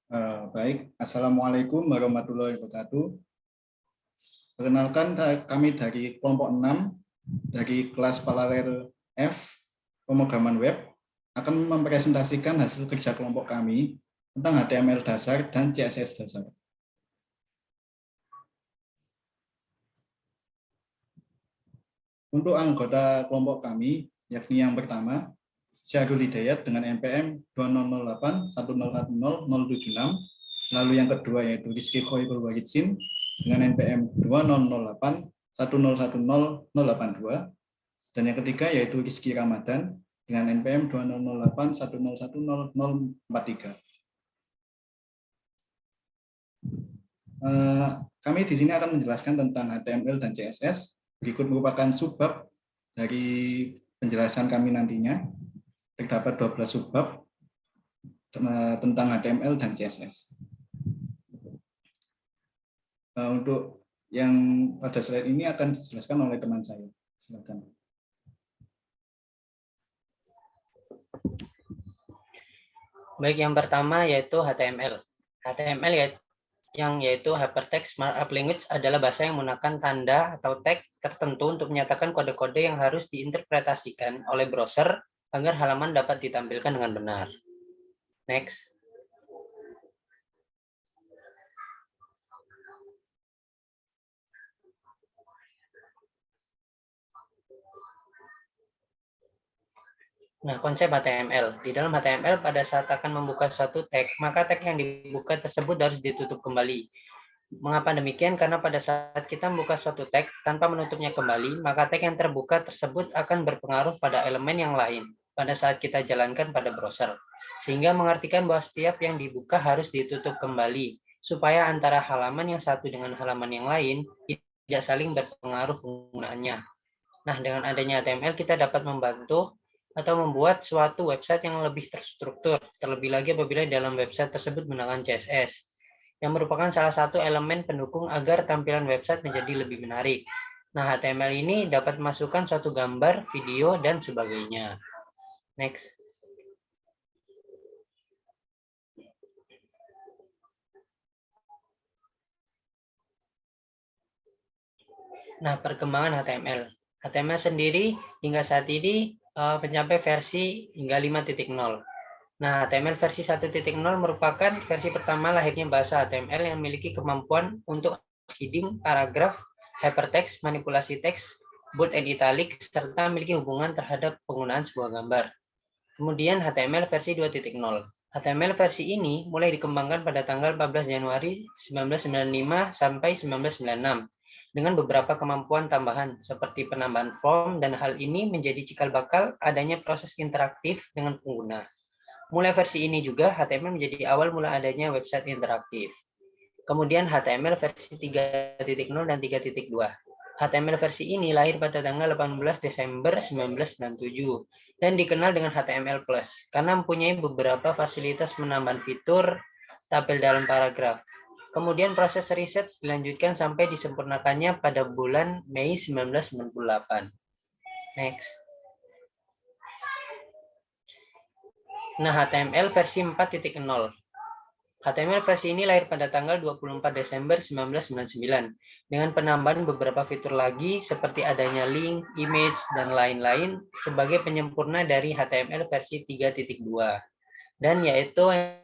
Baik, Assalamualaikum warahmatullahi wabarakatuh. Perkenalkan, kami dari kelompok 6 dari kelas paralel F pemrograman web akan mempresentasikan hasil kerja kelompok kami tentang HTML dasar dan CSS dasar. Untuk anggota kelompok kami, yakni yang pertama, Syahrul Hidayat dengan NPM 200810100076, lalu yang kedua yaitu Rizky Khoirul Wahidsin dengan NPM 200810100082, dan yang ketiga yaitu Rizky Ramadan dengan NPM 200810100043. Kami di sini akan menjelaskan tentang HTML dan CSS. Berikut merupakan subbab dari penjelasan kami nantinya. Terdapat 12 subbab tentang HTML dan CSS. Untuk yang pada slide ini akan dijelaskan oleh teman saya. Silakan. Baik, yang pertama yaitu HTML. HTML yaitu Hypertext Markup Language adalah bahasa yang menggunakan tanda atau tag tertentu untuk menyatakan kode-kode yang harus diinterpretasikan oleh browser agar halaman dapat ditampilkan dengan benar. Next. Nah, konsep HTML. Di dalam HTML, pada saat akan membuka suatu tag, maka tag yang dibuka tersebut harus ditutup kembali. Mengapa demikian? Karena pada saat kita membuka suatu tag tanpa menutupnya kembali, maka tag yang terbuka tersebut akan berpengaruh pada elemen yang lain pada saat kita jalankan pada browser. Sehingga mengartikan bahwa setiap yang dibuka harus ditutup kembali, supaya antara halaman yang satu dengan halaman yang lain tidak saling berpengaruh penggunaannya. Nah, dengan adanya HTML kita dapat membantu atau membuat suatu website yang lebih terstruktur, terlebih lagi apabila dalam website tersebut menggunakan CSS, yang merupakan salah satu elemen pendukung agar tampilan website menjadi lebih menarik. Nah, HTML ini dapat memasukkan suatu gambar, video, dan sebagainya. Next. Nah, perkembangan HTML. HTML sendiri hingga saat ini mencapai versi hingga 5.0. Nah, HTML versi 1.0 merupakan versi pertama lahirnya bahasa HTML yang memiliki kemampuan untuk heading, paragraf, hypertext, manipulasi teks, bold and italic, serta memiliki hubungan terhadap penggunaan sebuah gambar. Kemudian HTML versi 2.0. HTML versi ini mulai dikembangkan pada tanggal 14 Januari 1995 sampai 1996 dengan beberapa kemampuan tambahan seperti penambahan form, dan hal ini menjadi cikal bakal adanya proses interaktif dengan pengguna. Mulai versi ini juga HTML menjadi awal mula adanya website interaktif. Kemudian HTML versi 3.0 dan 3.2. HTML versi ini lahir pada tanggal 18 Desember 1997 dan dikenal dengan HTML+ karena mempunyai beberapa fasilitas penambahan fitur tabel dalam paragraf. Kemudian proses riset dilanjutkan sampai disempurnakannya pada bulan Mei 1998. Next. Nah, HTML versi 4.0. HTML versi ini lahir pada tanggal 24 Desember 1999 dengan penambahan beberapa fitur lagi seperti adanya link, image, dan lain-lain sebagai penyempurna dari HTML versi 3.2. Dan yaitu yang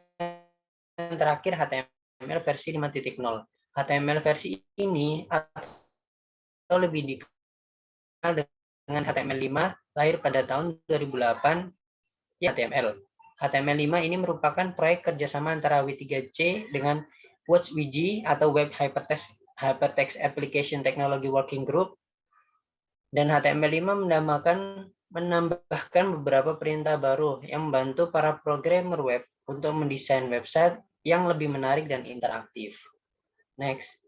terakhir HTML versi 5.0. HTML versi ini atau lebih dikenal dengan HTML5 lahir pada tahun 2008 HTML. HTML5 ini merupakan proyek kerjasama antara W3C dengan WatchWG atau Web Hypertext Application Technology Working Group. Dan HTML5 menambahkan beberapa perintah baru yang membantu para programmer web untuk mendesain website yang lebih menarik dan interaktif. Next.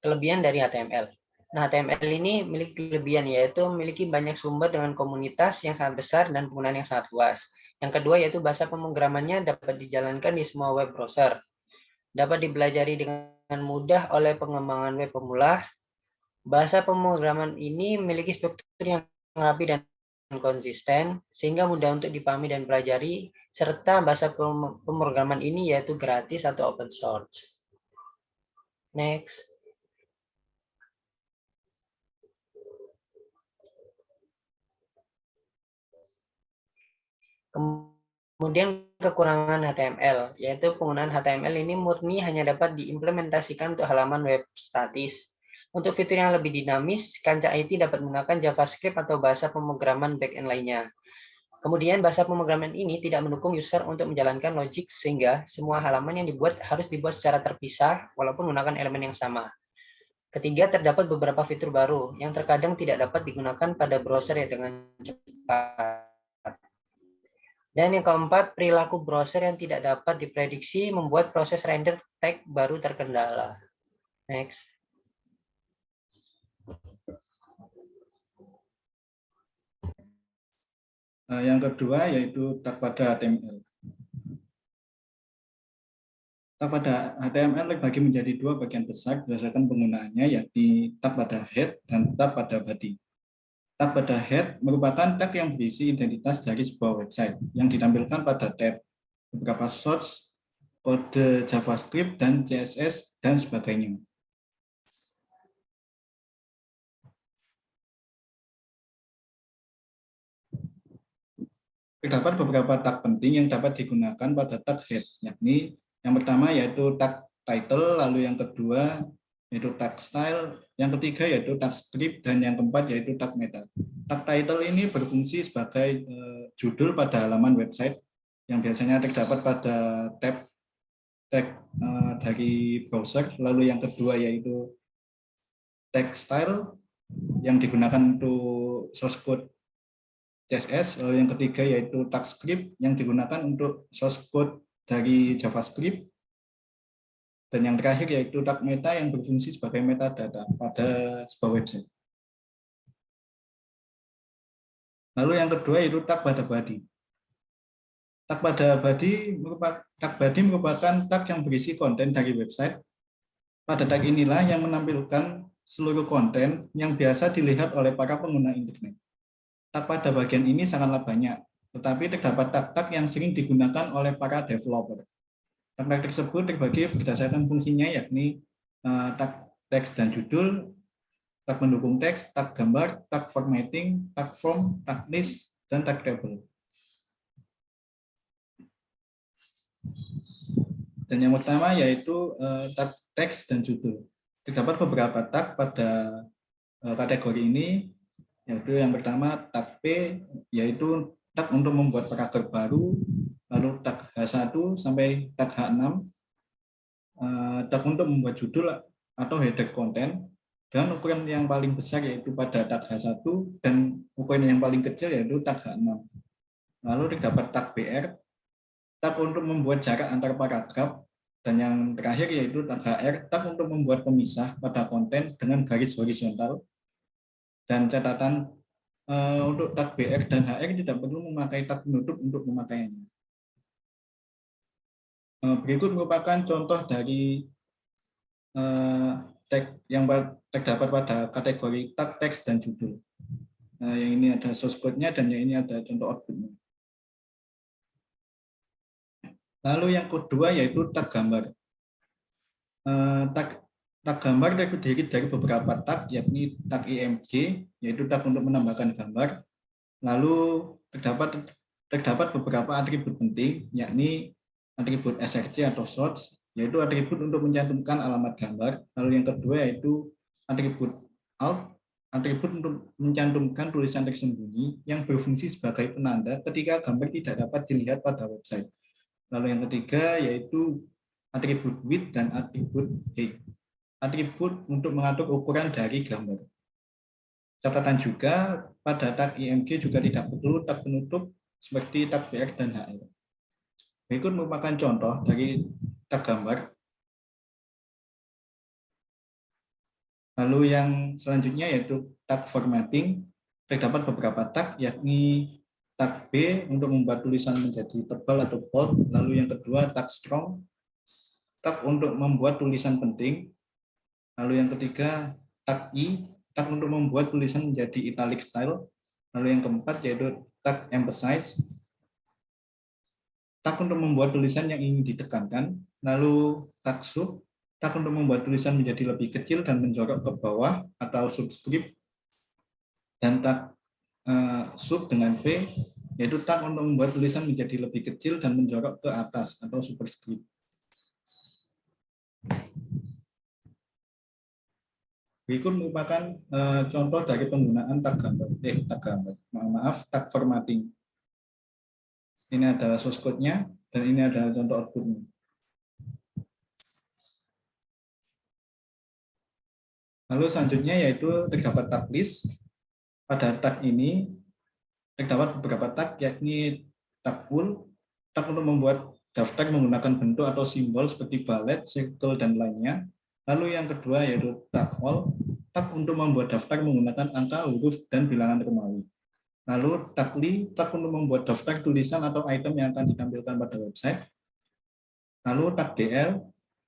Kelebihan dari HTML. Nah, HTML ini memiliki kelebihan yaitu memiliki banyak sumber dengan komunitas yang sangat besar dan penggunaan yang sangat luas. Yang kedua yaitu bahasa pemrogramannya dapat dijalankan di semua web browser. Dapat dipelajari dengan mudah oleh pengembangan web pemula. Bahasa pemrograman ini memiliki struktur yang rapi dan konsisten, sehingga mudah untuk dipahami dan pelajari, serta bahasa pemrograman ini yaitu gratis atau open source. Next. Kemudian kekurangan HTML, yaitu penggunaan HTML ini murni hanya dapat diimplementasikan untuk halaman web statis. Untuk fitur yang lebih dinamis, Kancah IT dapat menggunakan JavaScript atau bahasa pemrograman backend lainnya. Kemudian bahasa pemrograman ini tidak mendukung user untuk menjalankan logik sehingga semua halaman yang dibuat harus dibuat secara terpisah walaupun menggunakan elemen yang sama. Ketiga, terdapat beberapa fitur baru yang terkadang tidak dapat digunakan pada browser yang dengan cepat. Dan yang keempat, perilaku browser yang tidak dapat diprediksi membuat proses render tag baru terkendala. Next. Yang kedua yaitu tag pada HTML. Tag pada HTML dibagi menjadi dua bagian besar berdasarkan penggunaannya, yakni tag pada head dan tag pada body. Tag pada head merupakan tag yang berisi identitas dari sebuah website yang ditampilkan pada tab, beberapa source, kode JavaScript dan CSS, dan sebagainya. Terdapat beberapa tag penting yang dapat digunakan pada tag head, yakni yang pertama yaitu tag title, lalu yang kedua yaitu tag style, yang ketiga yaitu tag script, dan yang keempat yaitu tag meta. Tag title ini berfungsi sebagai judul pada halaman website yang biasanya terdapat pada tab tag dari browser, lalu yang kedua yaitu tag style yang digunakan untuk source code CSS, lalu yang ketiga yaitu tag script yang digunakan untuk source code dari JavaScript, dan yang terakhir yaitu tag meta yang berfungsi sebagai metadata pada sebuah website. Lalu yang kedua yaitu tag pada body. Tag body merupakan tag yang berisi konten dari website. Pada tag inilah yang menampilkan seluruh konten yang biasa dilihat oleh para pengguna internet. Tag pada bagian ini sangatlah banyak, tetapi terdapat tag-tag yang sering digunakan oleh para developer. Tag-tag tersebut terbagi berdasarkan fungsinya, yakni tag teks dan judul, tag pendukung teks, tag gambar, tag formatting, tag form, tag list, dan tag table. Dan yang pertama yaitu tag teks dan judul. Terdapat beberapa tag pada kategori ini, yaitu yang pertama tag P, yaitu tag untuk membuat paragraf baru, lalu tag H1 sampai tag H6, tag untuk membuat judul atau header konten, dan ukuran yang paling besar yaitu pada tag H1, dan ukuran yang paling kecil yaitu tag H6. Lalu terdapat tag BR, tag untuk membuat jarak antar paragraf, dan yang terakhir yaitu tag HR, tag untuk membuat pemisah pada konten dengan garis horizontal. Dan catatan untuk tag BR dan HR tidak perlu memakai tag penutup untuk pemakaiannya. Berikut merupakan contoh dari tag yang terdapat pada kategori tag teks dan judul. Yang ini ada source code-nya dan yang ini ada contoh output-nya. Lalu yang kedua yaitu tag gambar. Tag gambar terdiri dari beberapa tag, yakni tag img, yaitu tag untuk menambahkan gambar. Lalu terdapat beberapa atribut penting, yakni atribut src atau source, yaitu atribut untuk mencantumkan alamat gambar. Lalu yang kedua yaitu atribut alt, atribut untuk mencantumkan tulisan tersembunyi yang berfungsi sebagai penanda ketika gambar tidak dapat dilihat pada website. Lalu yang ketiga yaitu atribut width dan atribut height, atribut untuk mengatur ukuran dari gambar. Catatan juga pada tag img juga tidak perlu tag penutup seperti tag BR dan HR. Berikut merupakan contoh dari tag gambar. Lalu yang selanjutnya yaitu tag formatting. Terdapat beberapa tag, yakni tag B untuk membuat tulisan menjadi tebal atau bold. Lalu yang kedua tag strong, tag untuk membuat tulisan penting. Lalu yang ketiga tag I, tag untuk membuat tulisan menjadi italic style. Lalu yang keempat yaitu tag emphasize, tag untuk membuat tulisan yang ingin ditekankan. Lalu tag sub, tag untuk membuat tulisan menjadi lebih kecil dan menjorok ke bawah atau subscript. Dan tag sub dengan P, yaitu tag untuk membuat tulisan menjadi lebih kecil dan menjorok ke atas atau superscript. Berikut merupakan contoh dari penggunaan tag gambar, tag formatting. Ini adalah source code-nya dan ini adalah contoh output-nya. Lalu selanjutnya yaitu terdapat tag list. Pada tag ini terdapat beberapa tag, yakni tag full, tag untuk membuat daftar menggunakan bentuk atau simbol seperti bullet, circle, dan lainnya. Lalu yang kedua yaitu tag all, tag untuk membuat daftar menggunakan angka, huruf, dan bilangan Romawi. Lalu tag li, tag untuk membuat daftar tulisan atau item yang akan ditampilkan pada website. Lalu tag dl,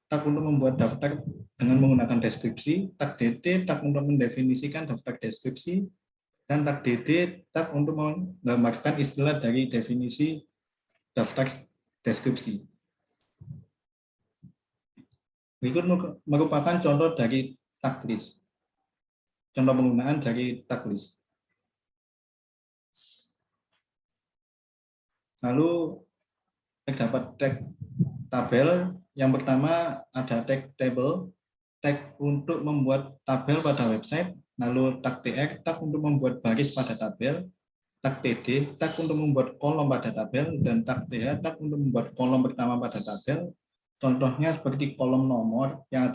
tag untuk membuat daftar dengan menggunakan deskripsi. Tag dt, tag untuk mendefinisikan daftar deskripsi. Dan tag dd, tag untuk menggambarkan istilah dari definisi daftar deskripsi. Berikut merupakan contoh dari tag list. Contoh penggunaan dari tag list. Lalu terdapat tag tabel. Yang pertama ada tag table, tag untuk membuat tabel pada website. Lalu tag tr, tag untuk membuat baris pada tabel. Tag td, tag untuk membuat kolom pada tabel. Dan tag th, tag untuk membuat kolom pertama pada tabel. Contohnya seperti kolom nomor yang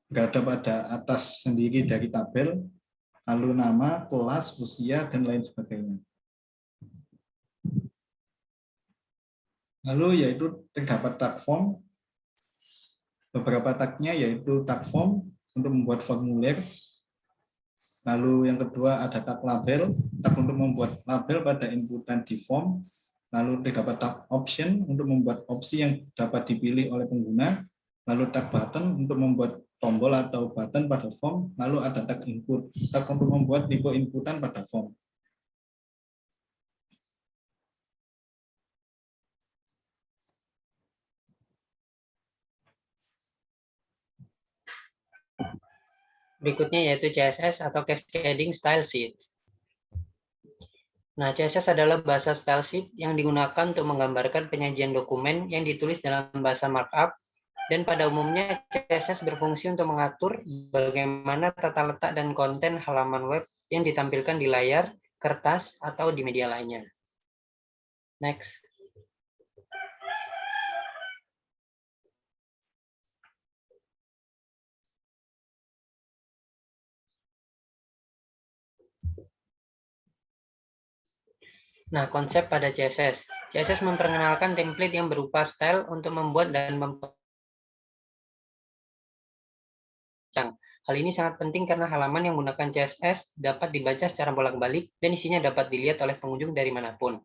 berada pada atas sendiri dari tabel, lalu nama, kelas, usia, dan lain sebagainya. Lalu yaitu terdapat tag form. Beberapa tagnya yaitu tag form untuk membuat formulir. Lalu yang kedua ada tag label, tag untuk membuat label pada inputan di form. Lalu terdapat tag option untuk membuat opsi yang dapat dipilih oleh pengguna. Lalu tag button untuk membuat tombol atau button pada form. Lalu ada tag input, tag untuk membuat tipe inputan pada form. Berikutnya yaitu CSS atau Cascading Style Sheets. Nah, CSS adalah bahasa style sheet yang digunakan untuk menggambarkan penyajian dokumen yang ditulis dalam bahasa markup, dan pada umumnya CSS berfungsi untuk mengatur bagaimana tata letak dan konten halaman web yang ditampilkan di layar, kertas, atau di media lainnya. Next. Nah, konsep pada CSS. CSS memperkenalkan template yang berupa style untuk membuat dan memperancang. Hal ini sangat penting karena halaman yang menggunakan CSS dapat dibaca secara bolak-balik dan isinya dapat dilihat oleh pengunjung dari manapun.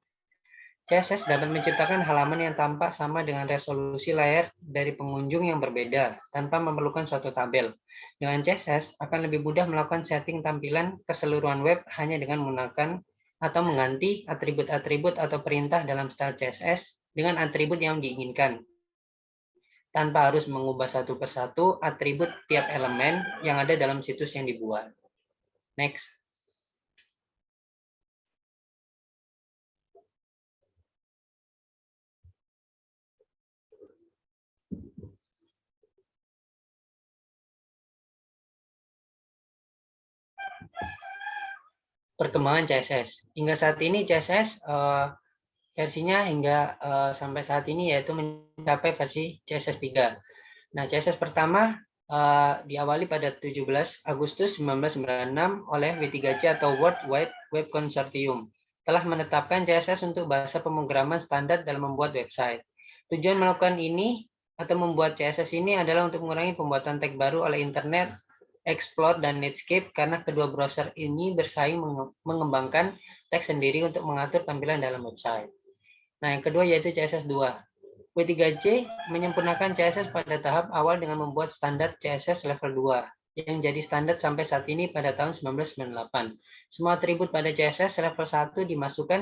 CSS dapat menciptakan halaman yang tampak sama dengan resolusi layar dari pengunjung yang berbeda tanpa memerlukan suatu tabel. Dengan CSS akan lebih mudah melakukan setting tampilan keseluruhan web hanya dengan menggunakan atau mengganti atribut-atribut atau perintah dalam style CSS dengan atribut yang diinginkan, tanpa harus mengubah satu persatu atribut tiap elemen yang ada dalam situs yang dibuat. Next. Perkembangan CSS. Hingga saat ini CSS versinya hingga sampai saat ini yaitu mencapai versi CSS 3. Nah, CSS pertama diawali pada 17 Agustus 1996 oleh W3C atau World Wide Web Consortium. Telah menetapkan CSS untuk bahasa pemrograman standar dalam membuat website. Tujuan melakukan ini atau membuat CSS ini adalah untuk mengurangi pembuatan tag baru oleh Internet Explorer dan Netscape karena kedua browser ini bersaing mengembangkan tag sendiri untuk mengatur tampilan dalam website. Nah, yang kedua yaitu CSS 2. W3C menyempurnakan CSS pada tahap awal dengan membuat standar CSS level 2. yang jadi standar sampai saat ini pada tahun 1998. Semua atribut pada CSS level 1 dimasukkan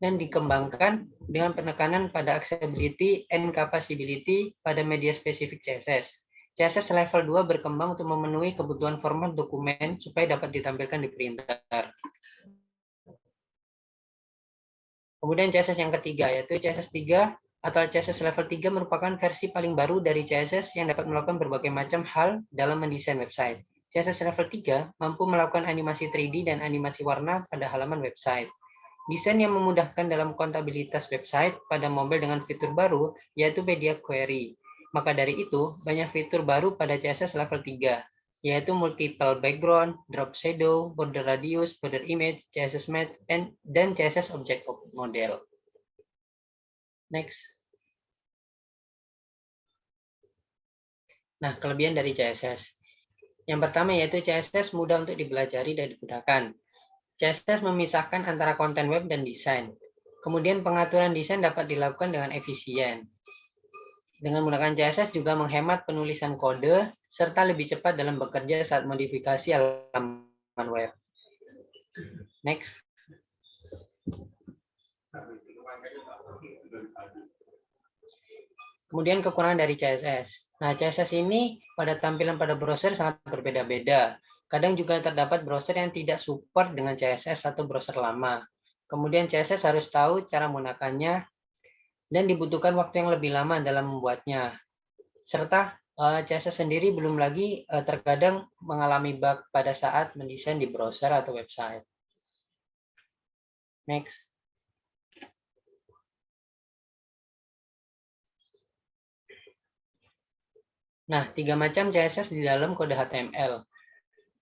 dan dikembangkan dengan penekanan pada accessibility and capability pada media spesifik CSS. CSS level 2 berkembang untuk memenuhi kebutuhan format dokumen supaya dapat ditampilkan di printer. Kemudian CSS yang ketiga, yaitu CSS 3 atau CSS level 3 merupakan versi paling baru dari CSS yang dapat melakukan berbagai macam hal dalam mendesain website. CSS level 3 mampu melakukan animasi 3D dan animasi warna pada halaman website. Desain yang memudahkan dalam kontabilitas website pada mobile dengan fitur baru, yaitu media query. Maka dari itu, banyak fitur baru pada CSS level 3, yaitu multiple background, drop shadow, border radius, border image, CSS matte, dan CSS object model. Next. Nah, kelebihan dari CSS. Yang pertama yaitu CSS mudah untuk dipelajari dan digunakan. CSS memisahkan antara konten web dan desain. Kemudian pengaturan desain dapat dilakukan dengan efisien. Dengan menggunakan CSS juga menghemat penulisan kode, serta lebih cepat dalam bekerja saat modifikasi halaman web. Next. Kemudian kekurangan dari CSS. Nah, CSS ini pada tampilan pada browser sangat berbeda-beda. Kadang juga terdapat browser yang tidak support dengan CSS atau browser lama. Kemudian CSS harus tahu cara menggunakannya dan dibutuhkan waktu yang lebih lama dalam membuatnya. Serta CSS sendiri belum lagi terkadang mengalami bug pada saat mendesain di browser atau website. Next. Nah, 3 macam CSS di dalam kode HTML.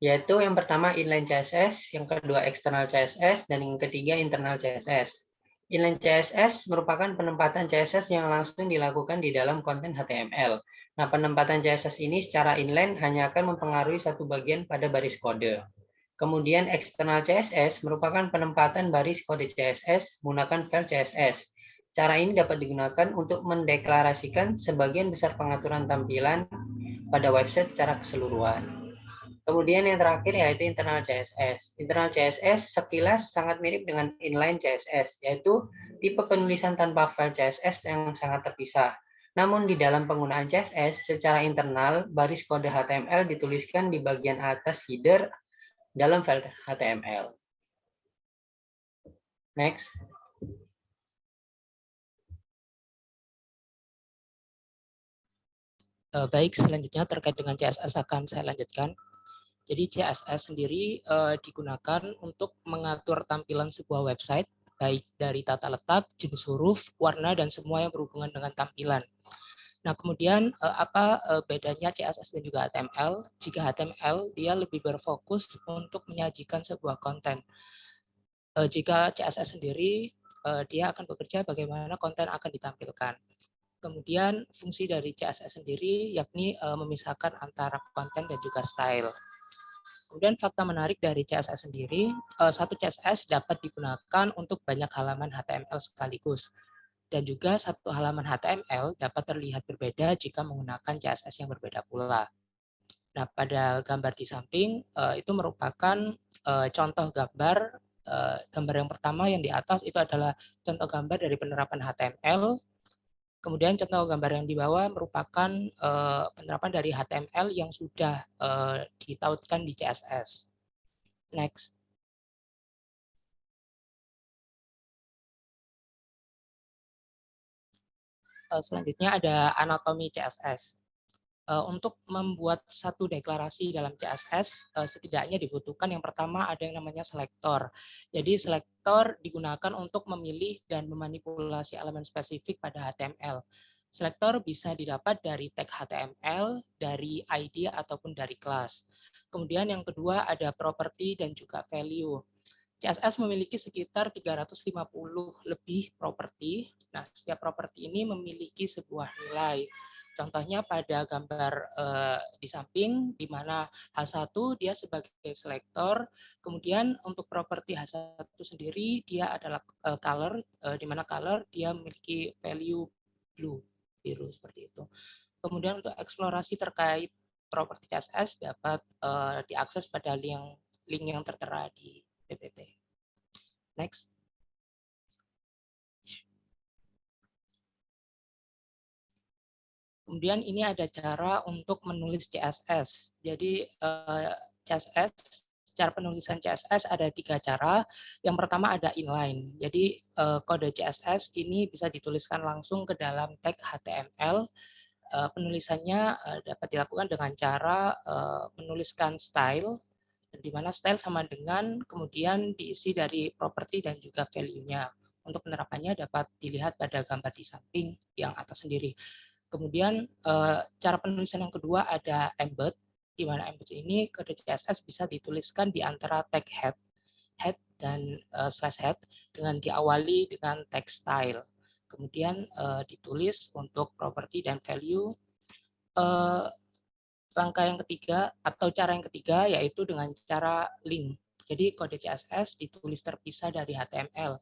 Yaitu yang pertama inline CSS, yang kedua external CSS, dan yang ketiga internal CSS. Inline CSS merupakan penempatan CSS yang langsung dilakukan di dalam konten HTML. Nah, penempatan CSS ini secara inline hanya akan mempengaruhi satu bagian pada baris kode. Kemudian external CSS merupakan penempatan baris kode CSS menggunakan file CSS. Cara ini dapat digunakan untuk mendeklarasikan sebagian besar pengaturan tampilan pada website secara keseluruhan. Kemudian yang terakhir yaitu internal CSS. Internal CSS sekilas sangat mirip dengan inline CSS, yaitu tipe penulisan tanpa file CSS yang sangat terpisah. Namun di dalam penggunaan CSS, secara internal, baris kode HTML dituliskan di bagian atas header dalam file HTML. Next. Baik, selanjutnya terkait dengan CSS akan saya lanjutkan. Jadi CSS sendiri digunakan untuk mengatur tampilan sebuah website, baik dari tata letak, jenis huruf, warna, dan semua yang berhubungan dengan tampilan. Nah, kemudian apa bedanya CSS dan juga HTML? Jika HTML, dia lebih berfokus untuk menyajikan sebuah konten. Jika CSS sendiri, dia akan bekerja bagaimana konten akan ditampilkan. Kemudian fungsi dari CSS sendiri yakni memisahkan antara konten dan juga style. Kemudian fakta menarik dari CSS sendiri, satu CSS dapat digunakan untuk banyak halaman HTML sekaligus. Dan juga satu halaman HTML dapat terlihat berbeda jika menggunakan CSS yang berbeda pula. Nah, pada gambar di samping, itu merupakan contoh gambar. Gambar yang pertama yang di atas itu adalah contoh gambar dari penerapan HTML. Kemudian contoh gambar yang di bawah merupakan penerapan dari HTML yang sudah ditautkan di CSS. Next. Selanjutnya ada anatomi CSS. Untuk membuat satu deklarasi dalam CSS, setidaknya dibutuhkan yang pertama ada yang namanya selektor. Jadi selektor digunakan untuk memilih dan memanipulasi elemen spesifik pada HTML. Selektor bisa didapat dari tag HTML, dari ID ataupun dari kelas. Kemudian yang kedua ada property dan juga value. CSS memiliki sekitar 350 lebih properti. Nah, setiap properti ini memiliki sebuah nilai. Contohnya pada gambar di samping, di mana H1 dia sebagai selektor, kemudian untuk properti H1 sendiri dia adalah color, di mana color dia memiliki value blue, biru seperti itu. Kemudian untuk eksplorasi terkait properti CSS dapat diakses pada link yang tertera di PPT. Next. Kemudian ini ada cara untuk menulis CSS. Jadi CSS, cara penulisan CSS ada 3 cara. Yang pertama ada inline. Jadi kode CSS ini bisa dituliskan langsung ke dalam tag HTML. Penulisannya dapat dilakukan dengan cara menuliskan style, di mana style sama dengan kemudian diisi dari properti dan juga value-nya. Untuk penerapannya dapat dilihat pada gambar di samping yang atas sendiri. Kemudian cara penulisan yang kedua ada embed, di mana embed ini kode CSS bisa dituliskan di antara tag head dan slash head dengan diawali dengan tag style. Kemudian ditulis untuk property dan value. Langkah yang ketiga atau cara yang ketiga yaitu dengan cara link. Jadi kode CSS ditulis terpisah dari HTML.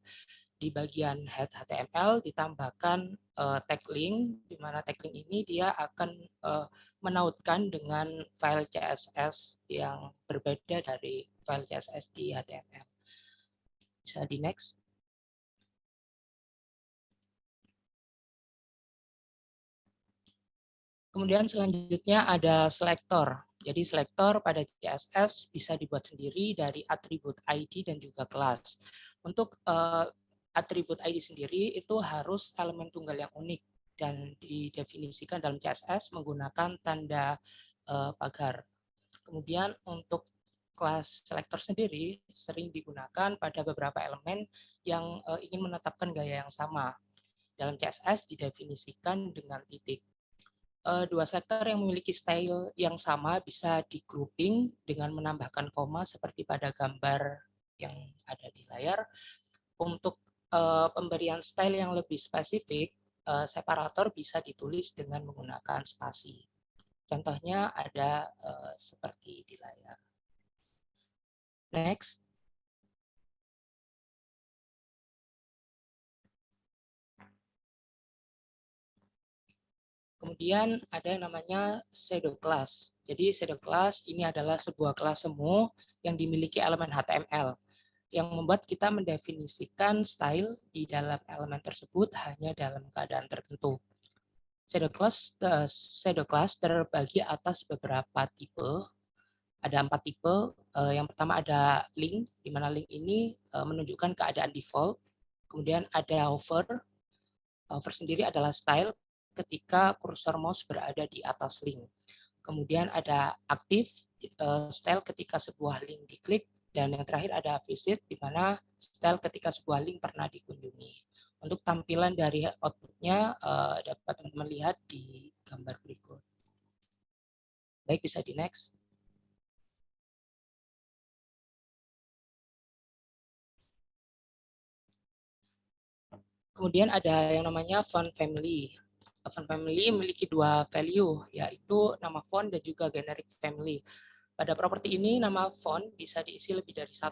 Di bagian head HTML ditambahkan tag link, di mana tag link ini dia akan menautkan dengan file CSS yang berbeda dari file CSS di HTML. Bisa di next. Kemudian selanjutnya ada selektor. Jadi selektor pada CSS bisa dibuat sendiri dari atribut ID dan juga kelas. Untuk atribut ID sendiri itu harus elemen tunggal yang unik dan didefinisikan dalam CSS menggunakan tanda pagar. Kemudian untuk kelas selektor sendiri sering digunakan pada beberapa elemen yang ingin menetapkan gaya yang sama. Dalam CSS didefinisikan dengan titik. Dua selektor yang memiliki style yang sama bisa di grouping dengan menambahkan koma seperti pada gambar yang ada di layar. Untuk pemberian style yang lebih spesifik, separator bisa ditulis dengan menggunakan spasi. Contohnya ada seperti di layar. Next. Kemudian ada yang namanya shadow class. Jadi shadow class ini adalah sebuah kelas semu yang dimiliki elemen HTML yang membuat kita mendefinisikan style di dalam elemen tersebut hanya dalam keadaan tertentu. Shadow class terbagi atas beberapa tipe. Ada 4 tipe. Yang pertama ada link, di mana link ini menunjukkan keadaan default. Kemudian ada hover. Hover sendiri adalah style ketika kursor mouse berada di atas link. Kemudian ada aktif, style ketika sebuah link diklik. Dan yang terakhir ada visit, di mana style ketika sebuah link pernah dikunjungi. Untuk tampilan dari outputnya dapat teman-teman lihat di gambar berikut. Baik, bisa di next. Kemudian ada yang namanya font family. Font family memiliki 2 value, yaitu nama font dan juga generic family. Pada properti ini, nama font bisa diisi lebih dari 1.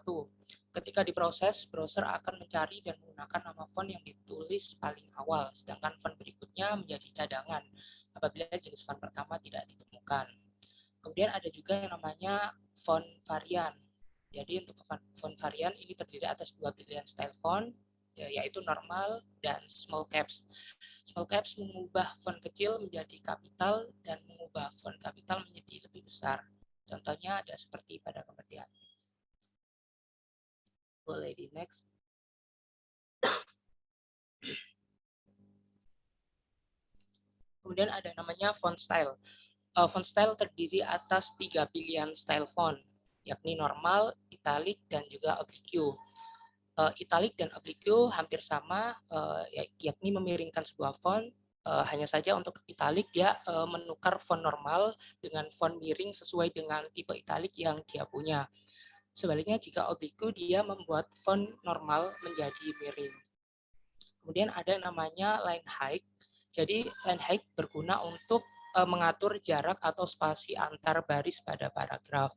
Ketika diproses, browser akan mencari dan menggunakan nama font yang ditulis paling awal, sedangkan font berikutnya menjadi cadangan apabila jenis font pertama tidak ditemukan. Kemudian ada juga yang namanya font varian. Jadi untuk font varian ini terdiri atas 2 pilihan style font, yaitu normal dan small caps. Small caps mengubah font kecil menjadi kapital dan mengubah font kapital menjadi lebih besar. Contohnya ada seperti pada gambar di atas. Boleh di next. Kemudian ada namanya font style. Font style terdiri atas 3 pilihan style font, yakni normal, italic, dan juga oblique. Italic dan oblique hampir sama, yakni memiringkan sebuah font. Hanya saja untuk italic dia menukar font normal dengan font miring sesuai dengan tipe italic yang dia punya. Sebaliknya jika oblique dia membuat font normal menjadi miring. Kemudian ada namanya line height. Jadi line height berguna untuk mengatur jarak atau spasi antar baris pada paragraf.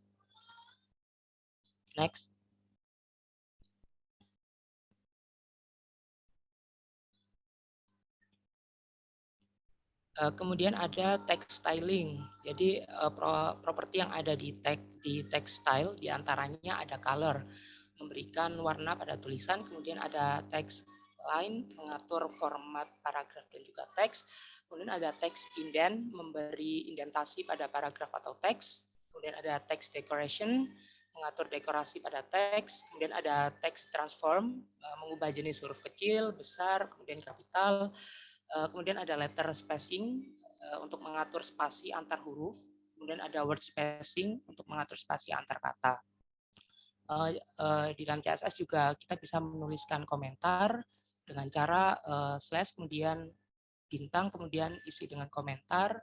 Next. Kemudian ada text styling. Jadi properti yang ada di text style diantaranya ada color, memberikan warna pada tulisan. Kemudian ada text line, mengatur format paragraf dan juga teks. Kemudian ada text indent, memberi indentasi pada paragraf atau teks. Kemudian ada text decoration, mengatur dekorasi pada teks. Kemudian ada text transform, mengubah jenis huruf kecil, besar, kemudian kapital. Kemudian ada letter spacing untuk mengatur spasi antar huruf. Kemudian ada word spacing untuk mengatur spasi antar kata. Di dalam CSS juga kita bisa menuliskan komentar dengan cara slash kemudian bintang kemudian isi dengan komentar,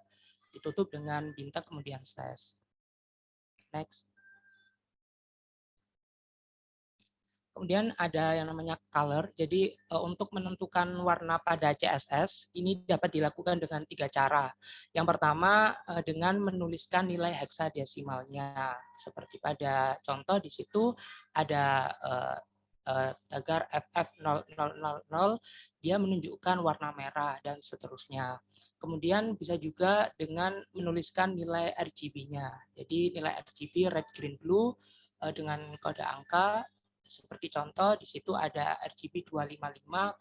ditutup dengan bintang kemudian slash. Next. Kemudian ada yang namanya color. Jadi untuk menentukan warna pada CSS ini dapat dilakukan dengan 3 cara. Yang pertama dengan menuliskan nilai heksadesimalnya. Seperti pada contoh di situ ada tagar FF0000, dia menunjukkan warna merah dan seterusnya. Kemudian bisa juga dengan menuliskan nilai RGB-nya. Jadi nilai RGB red, green, blue dengan kode angka. Seperti contoh di situ ada RGB 255,0,0,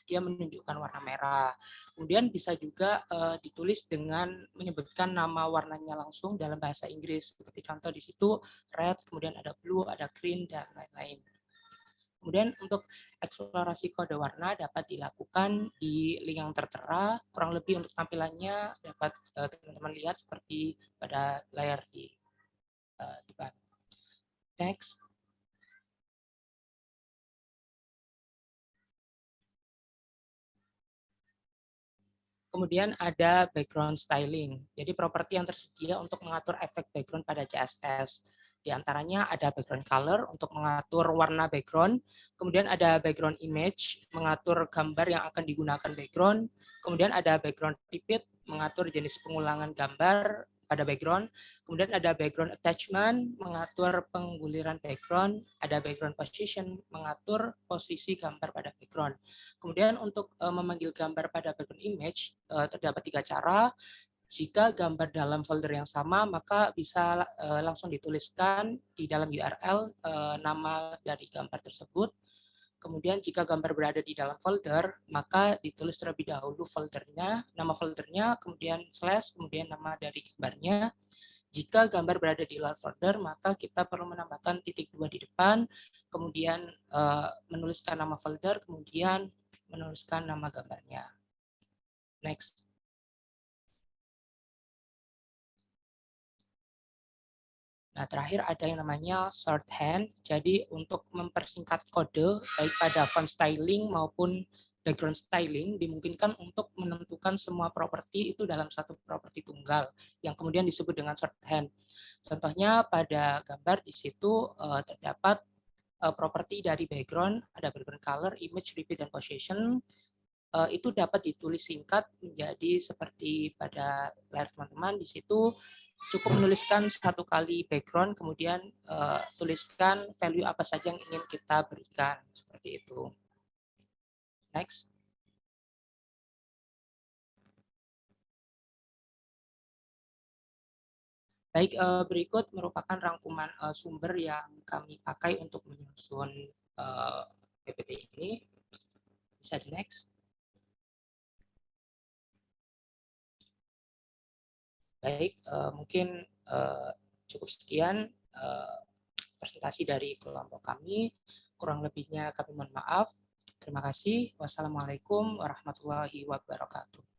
dia menunjukkan warna merah. Kemudian bisa juga ditulis dengan menyebutkan nama warnanya langsung dalam bahasa Inggris. Seperti contoh di situ red, kemudian ada blue, ada green dan lain-lain. Kemudian untuk eksplorasi kode warna dapat dilakukan di link yang tertera. Kurang lebih untuk tampilannya dapat teman-teman lihat seperti pada layar di depan. Next. Kemudian ada background styling. Jadi properti yang tersedia untuk mengatur efek background pada CSS. Di antaranya ada background color untuk mengatur warna background. Kemudian ada background image, mengatur gambar yang akan digunakan background. Kemudian ada background repeat, mengatur jenis pengulangan gambar pada background. Kemudian ada background attachment, mengatur pengguliran background. Ada background position, mengatur posisi gambar pada background. Kemudian untuk memanggil gambar pada background image, terdapat 3 cara. Jika gambar dalam folder yang sama, maka bisa langsung dituliskan di dalam URL nama dari gambar tersebut. Kemudian jika gambar berada di dalam folder, maka ditulis terlebih dahulu foldernya, nama foldernya, kemudian slash, kemudian nama dari gambarnya. Jika gambar berada di luar folder, maka kita perlu menambahkan titik 2 di depan, kemudian menuliskan nama folder, kemudian menuliskan nama gambarnya. Next. Nah, terakhir ada yang namanya shorthand. Jadi untuk mempersingkat kode baik pada font styling maupun background styling dimungkinkan untuk menentukan semua properti itu dalam satu properti tunggal yang kemudian disebut dengan shorthand. Contohnya pada gambar di situ terdapat properti dari background, ada background color, image, repeat, dan position. Itu dapat ditulis singkat menjadi seperti pada layar teman-teman. Di situ cukup menuliskan 1 kali background, kemudian tuliskan value apa saja yang ingin kita berikan. Seperti itu. Next. Baik, berikut merupakan rangkuman sumber yang kami pakai untuk menyusun PPT ini. Bisa di next. Baik, mungkin cukup sekian presentasi dari kelompok kami. Kurang lebihnya kami mohon maaf. Terima kasih. Wassalamualaikum warahmatullahi wabarakatuh.